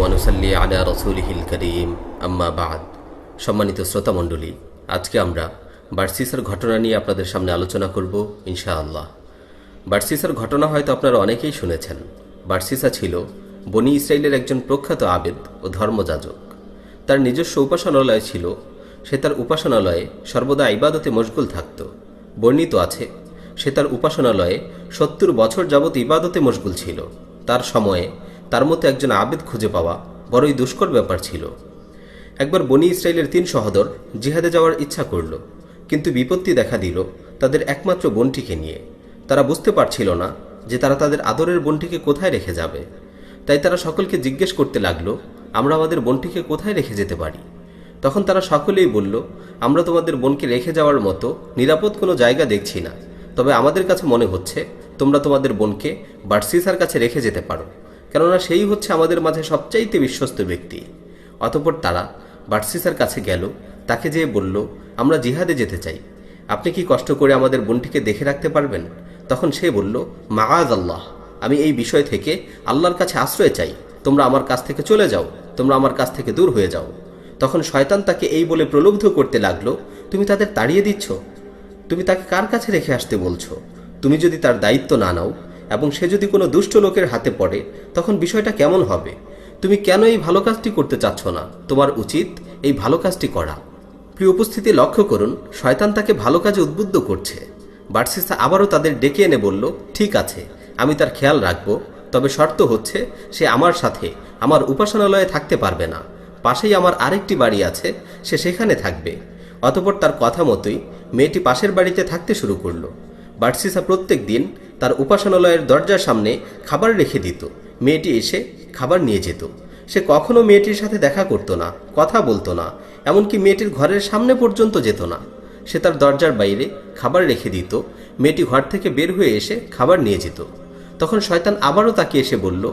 ওয়া নুসাল্লি আলা রাসূলিহিল কারীম আম্মা বা'দ। সম্মানিত শ্রোতা মণ্ডলী, আজকে আমরা বার্সিসার ঘটনা নিয়ে আপনাদের সামনে আলোচনা করব ইনশাআল্লাহ। বার্সিসার ঘটনা হয়তো আপনারা অনেকেই শুনেছেন। বার্সিসা ছিল বনি ইসরাইলের একজন প্রখ্যাত আবেদ ও ধর্মযাজক। তার নিজস্ব উপাসনালয় ছিল। সে তার উপাসনালয়ে সর্বদা ইবাদতে মশগুল থাকত। বর্ণিত আছে, সে তার উপাসনালয়ে ৭০ বছর যাবৎ ইবাদতে মশগুল ছিল। তার সময়ে তার মতো একজন আবেদ খুঁজে পাওয়া বড়ই দুষ্কর ব্যাপার ছিল। একবার বনি ইসরাইলের ৩ সহোদর জিহাদে যাওয়ার ইচ্ছা করল, কিন্তু বিপত্তি দেখা দিল তাদের একমাত্র বোনটিকে নিয়ে। তারা বুঝতে পারছিল না যে তারা তাদের আদরের বোনটিকে কোথায় রেখে যাবে। তাই তারা সকলকে জিজ্ঞেস করতে লাগলো, আমরা আমাদের বোনটিকে কোথায় রেখে যেতে পারি? তখন তারা সকলেই বলল, আমরা তোমাদের বোনকে রেখে যাওয়ার মতো নিরাপদ কোনো জায়গা দেখছি না, তবে আমাদের কাছে মনে হচ্ছে তোমরা তোমাদের বোনকে বার্সিসার কাছে রেখে যেতে পারো, কেননা সেই হচ্ছে আমাদের মাঝে সবচাইতে বিশ্বস্ত ব্যক্তি। অতঃপর তারা বার্সিসার কাছে গেল, তাকে যেয়ে বলল, আমরা জিহাদে যেতে চাই, আপনি কি কষ্ট করে আমাদের বোনটিকে দেখে রাখতে পারবেন? তখন সে বলল, মাআজ আল্লাহ, আমি এই বিষয় থেকে আল্লাহর কাছে আশ্রয় চাই, তোমরা আমার কাছ থেকে চলে যাও, তোমরা আমার কাছ থেকে দূর হয়ে যাও। তখন শয়তান তাকে এই বলে প্রলুব্ধ করতে লাগলো, তুমি তাদের তাড়িয়ে দিচ্ছ, তুমি তাকে কার কাছে রেখে আসতে বলছো? তুমি যদি তার দায়িত্ব না নাও এবং সে যদি কোনো দুষ্ট লোকের হাতে পড়ে, তখন বিষয়টা কেমন হবে? তুমি কেন এই ভালো কাজটি করতে চাচ্ছ না? তোমার উচিত এই ভালো কাজটি করা। প্রিয় উপস্থিতি, লক্ষ্য করুন, শয়তান তাকে ভালো কাজে উদ্বুদ্ধ করছে। বার্সিসা আবারও তাদের ডেকে এনে বলল, ঠিক আছে, আমি তার খেয়াল রাখব, তবে শর্ত হচ্ছে সে আমার সাথে আমার উপাসনালয়ে থাকতে পারবে না। পাশেই আমার আরেকটি বাড়ি আছে, সে সেখানে থাকবে। অতঃপর তার কথা মতোই মেয়েটি পাশের বাড়িতে থাকতে শুরু করল। বার্সিসা প্রত্যেক দিন তার উপাসনালয়ের দরজার সামনে খাবার রেখে দিত। মেয়েটি এসে খাবার নিয়ে যেত। সে কখনো মেয়েটির সাথে দেখা করত না, কথা বলতো না, এমনকি মেয়েটির ঘরের সামনে পর্যন্ত যেত না। সে তার দরজার বাইরে খাবার রেখে দিত। মেয়েটি ঘর থেকে বের হয়ে এসে খাবার নিয়ে যেত। তখন শয়তান আবারও তাকে এসে বলল,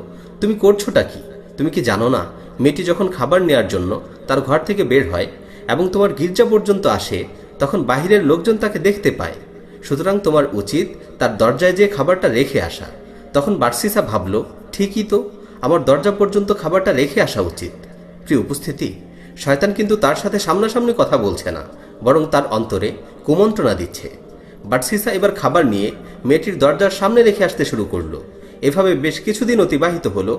তুমি করছোটা কি? তুমি কি জানো না, মেয়েটি যখন খাবার নেওয়ার জন্য তার ঘর থেকে বের হয় এবং তোমার গির্জা পর্যন্ত আসে, তখন বাহিরের লোকজন তাকে দেখতে পায়। সুতরাং তোমার উচিত তার দরজায় যেয়ে খাবারটা রেখে আসা। তখন বার্সিসা ভাবল, ঠিকই তো, আমার দরজা পর্যন্ত খাবারটা রেখে আসা উচিত। প্রিয় উপস্থিতি, শয়তান কিন্তু তার সাথে সামনাসামনি কথা বলছে না, বরং তার অন্তরে কুমন্ত্রণা দিচ্ছে। বার্সিসা এবার খাবার নিয়ে মেয়েটির দরজার সামনে রেখে আসতে শুরু করলো। এভাবে বেশ কিছুদিন অতিবাহিত হলো।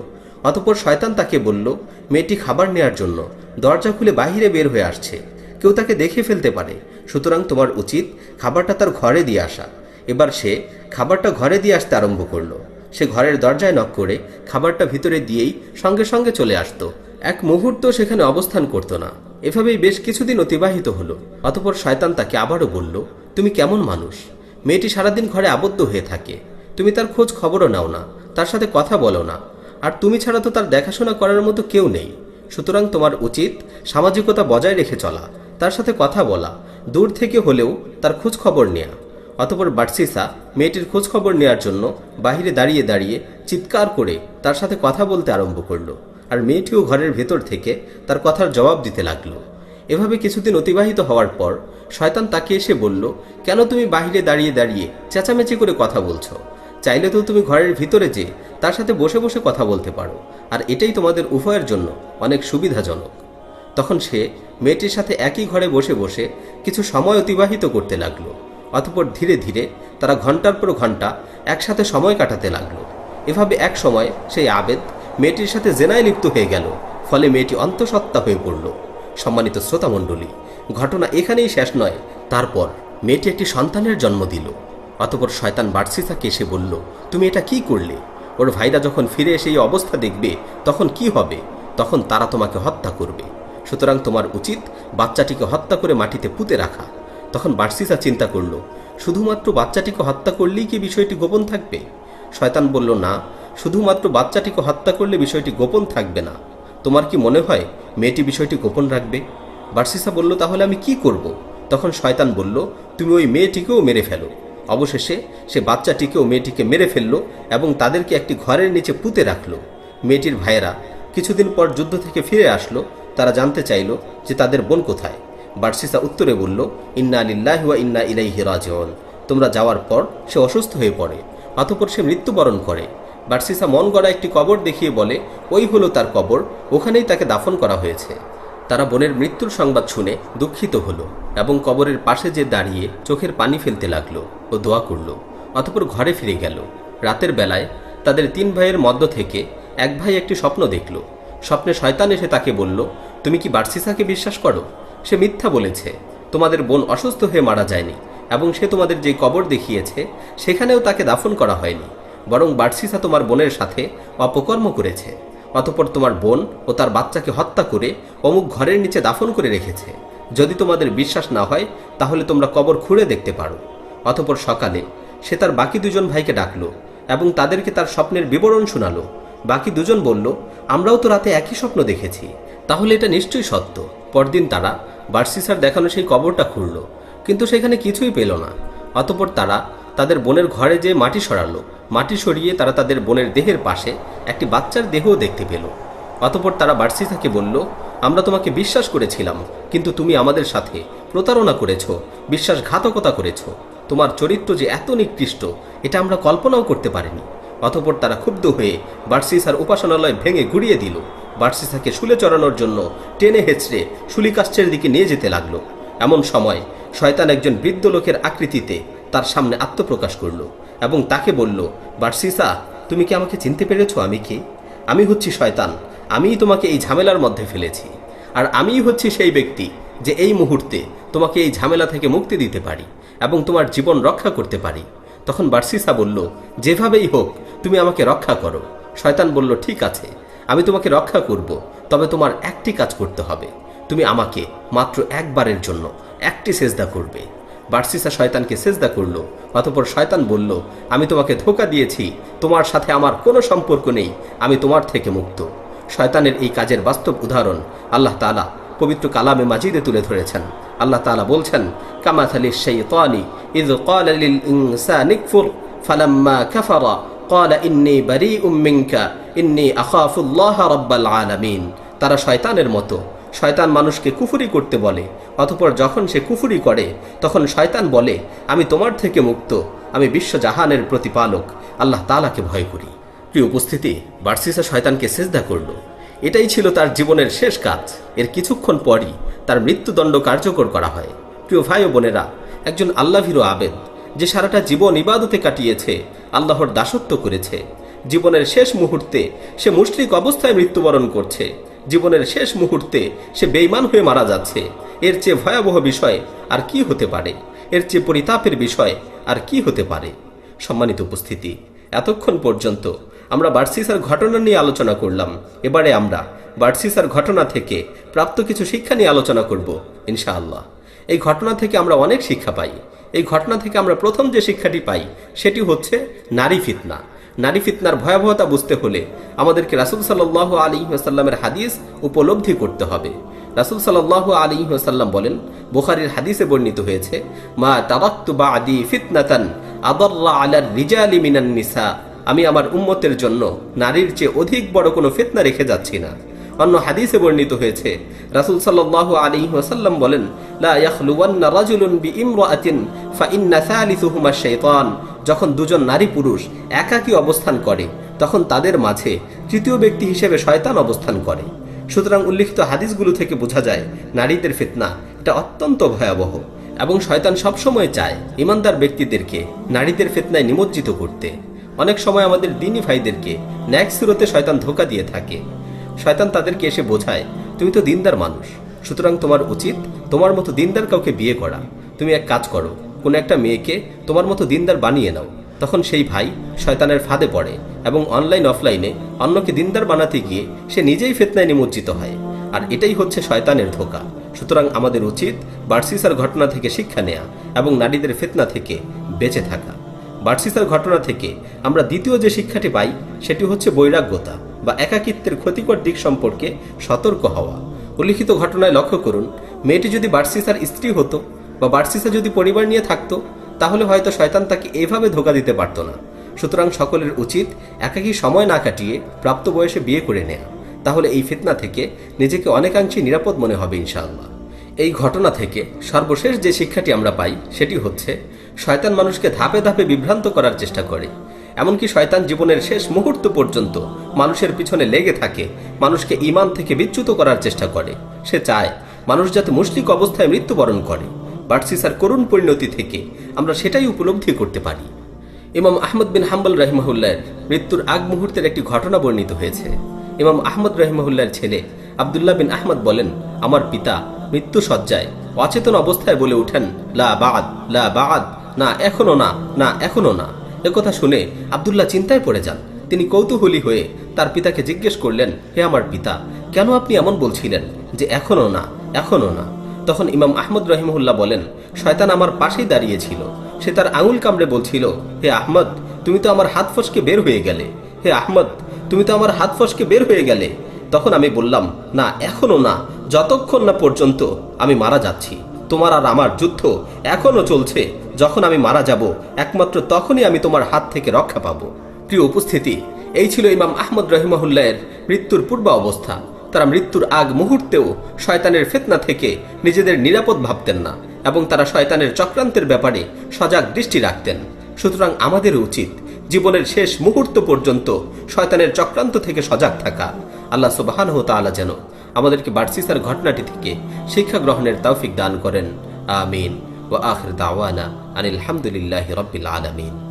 অতঃপর শয়তান তাকে বলল, মেয়েটি খাবার নেওয়ার জন্য দরজা খুলে বাহিরে বের হয়ে আসছে, কেউ তাকে দেখে ফেলতে পারে, সুতরাং তোমার উচিত খাবারটা তার ঘরে দিয়ে আসা। এবার সে খাবারটা ঘরে দিয়ে আসতে আরম্ভ করলো। সে ঘরের দরজায় নক করে খাবারটা ভিতরে দিয়েই সঙ্গে সঙ্গে চলে আসতো, এক মুহূর্ত সেখানে অবস্থান করতো না। এভাবেই বেশ কিছুদিন অতিবাহিত হলো। অতঃপর শয়তান তাকে আবারও বলল, তুমি কেমন মানুষ? মেয়েটি সারাদিন ঘরে আবদ্ধ হয়ে থাকে, তুমি তার খোঁজ খবরও নাও না, তার সাথে কথা বলো না, আর তুমি ছাড়া তো তার দেখাশোনা করার মতো কেউ নেই। সুতরাং তোমার উচিত সামাজিকতা বজায় রেখে চলা, তার সাথে কথা বলা, দূর থেকে হলেও তার খোঁজ খবর নেয়া। অতঃপর বার্সিসা মেয়েটির খোঁজ খবর নেওয়ার জন্য বাহিরে দাঁড়িয়ে দাঁড়িয়ে চিৎকার করে তার সাথে কথা বলতে আরম্ভ করলো, আর মেয়েটিও ঘরের ভেতর থেকে তার কথার জবাব দিতে লাগলো। এভাবে কিছুদিন অতিবাহিত হওয়ার পর শয়তান তাকে এসে বলল, কেন তুমি বাহিরে দাঁড়িয়ে দাঁড়িয়ে চেঁচামেচি করে কথা বলছো? চাইলে তো তুমি ঘরের ভিতরে যে তার সাথে বসে বসে কথা বলতে পারো, আর এটাই তোমাদের উভয়ের জন্য অনেক সুবিধাজনক। তখন সে মেয়েটির সাথে একই ঘরে বসে বসে কিছু সময় অতিবাহিত করতে লাগলো। অতঃপর ধীরে ধীরে তারা ঘন্টার পর ঘন্টা একসাথে সময় কাটাতে লাগলো। এভাবে এক সময় সেই আবেদ মেয়েটির সাথে জেনায় লিপ্ত হয়ে গেল। ফলে মেয়েটি অন্তঃসত্ত্বা হয়ে পড়ল। সম্মানিত শ্রোতামণ্ডলী, ঘটনা এখানেই শেষ নয়। তারপর মেয়েটি একটি সন্তানের জন্ম দিল। অতঃপর শয়তান বার্সিসাকে এসে বলল, তুমি এটা কি করলে? ওর ভাইরা যখন ফিরে এসে এই অবস্থা দেখবে তখন কি হবে? তখন তারা তোমাকে হত্যা করবে। সুতরাং তোমার উচিত বাচ্চাটিকে হত্যা করে মাটিতে পুঁতে রাখা। তখন বার্সিসা চিন্তা করল, শুধুমাত্র বাচ্চাটিকে হত্যা করলেই কি বিষয়টি গোপন থাকবে? শয়তান বলল, না, শুধুমাত্র বাচ্চাটিকে হত্যা করলে বিষয়টি গোপন থাকবে না। তোমার কি মনে হয় মেয়েটি বিষয়টি গোপন রাখবে? বার্সিসা বলল, তাহলে আমি কি করব? তখন শয়তান বলল, তুমি ওই মেয়েটিকেও মেরে ফেলো। অবশেষে সে বাচ্চাটিকেও মেয়েটিকে মেরে ফেলল এবং তাদেরকে একটি ঘরের নিচে পুঁতে রাখল। মেয়েটির ভাইয়েরা কিছুদিন পর যুদ্ধ থেকে ফিরে আসলো। তারা জানতে চাইল যে তাদের বোন কোথায়। বার্সিসা উত্তরে বলল, ইন্না লিল্লাহি ওয়া ইন্না ইলাইহি রাজিউন। তোমরা যাওয়ার পর সে অসুস্থ হয়ে পড়ে, অতঃপর সে মৃত্যুবরণ করে। বার্সিসা মন গড়া একটি কবর দেখিয়ে বলে ওই হলো তার কবর, ওখানেই তাকে দাফন করা হয়েছে। তারা বোনের মৃত্যুর সংবাদ শুনে দুঃখিত হলো এবং কবরের পাশে যে দাঁড়িয়ে চোখের পানি ফেলতে লাগলো ও দোয়া করল। অতঃপর ঘরে ফিরে গেল। রাতের বেলায় তাদের 3 ভাইয়ের মধ্য থেকে এক ভাই একটি স্বপ্ন দেখল। স্বপ্নে শয়তান এসে তাকে বলল, তুমি কি বার্সিসাকে বিশ্বাস করো? সে মিথ্যা বলেছে, তোমাদের বোন অসুস্থ হয়ে মারা যায়নি এবং সে তোমাদের যে কবর দেখিয়েছে সেখানেও তাকে দাফন করা হয়নি, বরং বার্সিসা তোমার বোনের সাথে অপকর্ম করেছে। অতঃপর তোমার বোন ও তার বাচ্চাকে হত্যা করে অমুক ঘরের নিচে দাফন করে রেখেছে। যদি তোমাদের বিশ্বাস না হয় তাহলে তোমরা কবর খুঁড়ে দেখতে পারো। অতঃপর সকালে সে তার বাকি 2 জন ভাইকে ডাকলো এবং তাদেরকে তার স্বপ্নের বিবরণ শোনালো। বাকি 2 জন বলল, আমরাও তো রাতে একই স্বপ্ন দেখেছি, তাহলে এটা নিশ্চয়ই সত্য। পরদিন তারা বার্সিসার দেখানো সেই কবরটা খুঁড়ল, কিন্তু সেখানে কিছুই পেল না। অতঃপর তারা তাদের বোনের ঘরে যে মাটি সরালো। মাটি সরিয়ে তারা তাদের বোনের দেহের পাশে একটি বাচ্চার দেহও দেখতে পেল। অতঃপর তারা বার্সিসাকে বলল, আমরা তোমাকে বিশ্বাস করেছিলাম, কিন্তু তুমি আমাদের সাথে প্রতারণা করেছ, বিশ্বাসঘাতকতা করেছ। তোমার চরিত্র যে এত নিকৃষ্ট এটা আমরা কল্পনাও করতে পারিনি। অতঃপর তারা ক্ষুব্ধ হয়ে বার্সিসার উপাসনালয় ভেঙে গুড়িয়ে দিল। বার্সিসাকে শুলে চড়ানোর জন্য টেনে হেঁচড়ে শুলিকাষ্ঠের দিকে নিয়ে যেতে লাগলো। এমন সময় শয়তান একজন বৃদ্ধ লোকের আকৃতিতে তার সামনে আত্মপ্রকাশ করল এবং তাকে বলল, বার্সিসা, তুমি কি আমাকে চিনতে পেরেছ? আমি কে? আমি হচ্ছি শয়তান। আমিই তোমাকে এই ঝামেলার মধ্যে ফেলেছি, আর আমিই হচ্ছি সেই ব্যক্তি যে এই মুহূর্তে তোমাকে এই ঝামেলা থেকে মুক্তি দিতে পারি এবং তোমার জীবন রক্ষা করতে পারি। তখন বার্সিসা বলল, যেভাবেই হোক তুমি আমাকে রক্ষা করো। শয়তান বলল, ঠিক আছে, আমি তোমাকে রক্ষা করব, তবে তোমার একটি কাজ করতে হবে। তুমি আমাকে মাত্র একবারের জন্য একটি সেজদা করবে। বার্সিসা শয়তানকে সেজদা করল। অতঃপর শয়তান বলল, আমি তোমাকে ধোঁকা দিয়েছি, তোমার সাথে আমার কোনো সম্পর্ক নেই, আমি তোমার থেকে মুক্ত। শয়তানের এই কাজের বাস্তব উদাহরণ আল্লাহ তাআলা পবিত্র কালামে মাজিদে তুলে ধরেছেন। আল্লাহ তাআলা বলছেন, কামাথালিশ শাইতানি ইয ক্বালা লিল ইনসানি কফুর ফালাম্মা কাফারা ক্বালা ইন্নী বারীউম মিনকা ইন্নী আখাফুল্লাহ রাব্বাল আলামিন। তারা শয়তানের মতো। শয়তান মানুষকে কুফরি করতে বলে, অতঃপর যখন সে কুফরি করে তখন শয়তান বলে, আমি তোমার থেকে মুক্ত, আমি বিশ্বজাহানের প্রতিপালক আল্লাহ তাআলাকে ভয় করি। প্রিয় উপস্থিতি, বার্সিসা শয়তানকে সেজদা করল। এটাই ছিল তার জীবনের শেষ কাজ। এর কিছুক্ষণ পরই তার মৃত্যুদণ্ড কার্যকর করা হয়। প্রিয় ভাই ও বোনেরা, একজন আল্লাহভীরু আবেদ যে সারাটা জীবন ইবাদতে কাটিয়েছে, আল্লাহর দাসত্ব করেছে, জীবনের শেষ মুহূর্তে সে মুশরিক অবস্থায় মৃত্যুবরণ করছে, জীবনের শেষ মুহূর্তে সে বেঈমান হয়ে মারা যাচ্ছে। এর চেয়ে ভয়াবহ বিষয় আর কি হতে পারে? এর চেয়ে পরিতাপের বিষয় আর কি হতে পারে? সম্মানিত উপস্থিতি, এতক্ষণ পর্যন্ত আমরা বার্সিসার ঘটনা নিয়ে আলোচনা করলাম। এবারে আমরা বার্সিসার ঘটনা থেকে প্রাপ্ত কিছু শিক্ষা নিয়ে আলোচনা করব ইনশাআল্লাহ। এই ঘটনা থেকে আমরা অনেক শিক্ষা পাই। এই ঘটনা থেকে আমরা প্রথম যে শিক্ষাটি পাই সেটি হচ্ছে নারী ফিতনা। নারী ফিতনার ভয়াবহতা বুঝতে হলে আমাদেরকে রাসূল সাল্লাল্লাহু আলাইহি ওয়াসাল্লামের হাদিস উপলব্ধি করতে হবে। রাসূল সাল্লাল্লাহু আলাইহি ওয়াসাল্লাম বলেন, বুখারীর হাদিসে বর্ণিত হয়েছে, মা তারাকতু বাদি ফিতনাতান আদাররা আলার রিজালি মিনান নিসা। আমি আমার উম্মতের জন্য নারীর চেয়ে অধিক বড় কোনো ফিতনা রেখে যাচ্ছি না। অন্য হাদিসে বর্ণিত হয়েছে, রাসূল সাল্লাল্লাহু আলাইহি ওয়াসাল্লাম বলেন, লা ইয়াখলুওয়ান্না রাজুলুন বিইমরাআতিন ফাইন্না সালিসুহুমা শাইতান। যখন 2 জন নারী পুরুষ একাকী অবস্থান করে তখন তাদের মাঝে তৃতীয় ব্যক্তি হিসেবে শয়তান অবস্থান করে। সুতরাং উল্লিখিত হাদিসগুলো থেকে বোঝা যায় নারীদের ফিতনা এটা অত্যন্ত ভয়াবহ এবং শয়তান সবসময় চায় ইমানদার ব্যক্তিদেরকে নারীদের ফিতনায় নিমজ্জিত করতে। অনেক সময় আমাদের দ্বীনী ভাইদেরকে ন্যাক সুরতে শয়তান ধোঁকা দিয়ে থাকে। শয়তান তাদেরকে এসে বোঝায়, তুমি তো দিনদার মানুষ, সুতরাং তোমার উচিত তোমার মতো দিনদার কাউকে বিয়ে করা। তুমি এক কাজ করো, কোনো একটা মেয়েকে তোমার মতো দিনদার বানিয়ে নাও। তখন সেই ভাই শয়তানের ফাঁদে পড়ে এবং অনলাইন অফলাইনে অন্যকে দিনদার বানাতে গিয়ে সে নিজেই ফিতনায় নিমজ্জিত হয়। আর এটাই হচ্ছে শয়তানের ধোঁকা। সুতরাং আমাদের উচিত বার্সিসার ঘটনা থেকে শিক্ষা নেয়া এবং নারীদের ফিতনা থেকে বেঁচে থাকা। বার্সিসার ঘটনা থেকে আমরা দ্বিতীয় যে শিক্ষাটি পাই সেটি হচ্ছে বৈরাগ্যতা বা একাকিত্বের ক্ষতিকর দিক সম্পর্কে সতর্ক হওয়া। উল্লিখিত ঘটনায় লক্ষ্য করুন, মেয়েটি যদি বার্সিসার স্ত্রী হতো বা বার্সিসা যদি পরিবার নিয়ে থাকতো তাহলে হয়তো শয়তান তাকে এভাবে ধোঁকা দিতে পারত না। সুতরাং সকলের উচিত একাকী সময় না কাটিয়ে প্রাপ্ত বয়সে বিয়ে করে নেয়া। তাহলে এই ফিতনা থেকে নিজেকে অনেকাংশে নিরাপদ মনে হবে ইনশাআল্লাহ। এই ঘটনা থেকে সর্বশেষ যে শিক্ষাটি আমরা পাই সেটি হচ্ছে, শয়তান মানুষকে ধাপে ধাপে বিভ্রান্ত করার চেষ্টা করে। এমনকি শয়তান জীবনের শেষ মুহূর্ত পর্যন্ত মানুষের পিছনে লেগে থাকে, মানুষকে ঈমান থেকে বিচ্যুত করার চেষ্টা করে। সে চায় মানুষ যাতে মুশরিক অবস্থায় মৃত্যুবরণ করে। বার্সিসার করুণ পরিণতি থেকে আমরা সেটাই উপলব্ধি করতে পারি। ইমাম আহমদ বিন হাম্বল রাহিমাহুল্লাহর মৃত্যুর আগ মুহূর্তের একটি ঘটনা বর্ণিত হয়েছে। ইমাম আহমদ রাহিমাহুল্লাহর ছেলে আব্দুল্লাহ বিন আহমদ বলেন, আমার পিতা মৃত্যু শয্যায় অচেতন অবস্থায় বলে উঠেন, লা বাদ, লা বাদ, না এখনো না, না এখনো না। একথা শুনে আব্দুল্লাহ চিন্তায় পড়ে যান। তিনি কৌতূহলী হয়ে তার পিতাকে জিজ্ঞেস করলেন, হে আমার পিতা, কেন আপনি এমন বলছিলেন যে এখনো না, এখনো না? তখন ইমাম আহমদ রহিমহুল্লাহ বলেন, শয়তান আমার পাশেই দাঁড়িয়েছিল। সে তার আঙুল কামড়ে বলছিল, হে আহমদ, তুমি তো আমার হাত ফসকে বের হয়ে গেলে। হে আহমদ, তুমি তো আমার হাত ফসকে বের হয়ে গেলে। তখন আমি বললাম, না এখনো না, যতক্ষণ না পর্যন্ত আমি মারা যাচ্ছি। তোমার আর আমার যুদ্ধ এখনো চলছে। যখন আমি মারা যাব, একমাত্র তখনই আমি তোমার হাত থেকে রক্ষা পাবো। প্রিয় উপস্থিতি, এই ছিল ইমাম আহমদ রহিমাহুল্লাহের মৃত্যুর পূর্ব অবস্থা। তারা মৃত্যুর আগ মুহূর্তেও শয়তানের ফিতনা থেকে নিজেদের নিরাপদ ভাবতেন না এবং তারা শয়তানের চক্রান্তের ব্যাপারে সজাগ দৃষ্টি রাখতেন। সুতরাং আমাদের উচিত জীবনের শেষ মুহূর্ত পর্যন্ত শয়তানের চক্রান্ত থেকে সজাগ থাকা। আল্লাহ সুবহানাহু ওয়া তাআলা যেন আমাদেরকে বার্সিসার ঘটনাটি থেকে শিক্ষা গ্রহণের তৌফিক দান করেন। আমিন। ওয়া আখির দাওয়ানা আনিল হামদুলিল্লাহি রাব্বিল আলামিন।